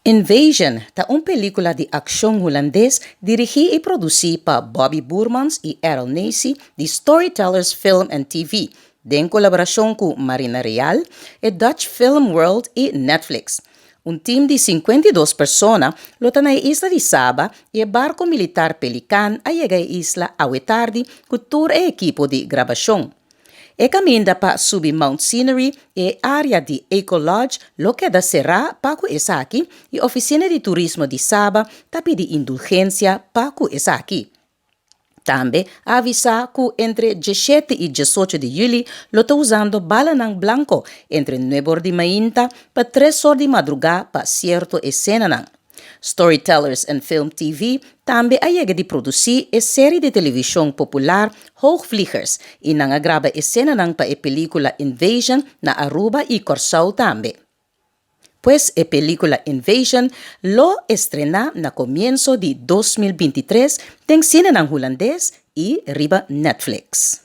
Invasion, taong pelikula di akshong hulandes, dirigi e produzi pa Bobby Boormans e Errol Nacy di Storytellers Film and TV, den kolaborasyon ku Marina Real e Dutch Film World e Netflix. Un team di 52 persona lota na isla di Saba e barco militar Pelican ayega isla awetardi ku tour e equipo di grabasyon. E caminda pa subi Mount Scenery e area di Eco Lodge lo keda será pa ku esaki e oficina di turismo di Saba tapi di indulgencia pa ku esaki. Tambe avisa ku entre 17 e 18 de julho lo tá usando bala ng blanco entre 9 de mainta pa 3 horas de madrugada pa cierto esenanan. Storytellers and Film TV tambe ayega di produzi e série de televisão popular Hoogvliegers e nangagraba esenanan pa e pelikula Invasion na Aruba e Curaçao tambe. Pues e pelikula Invasion lo lestrená na komienso de 2023 ten sinenan hulandes e riba Netflix.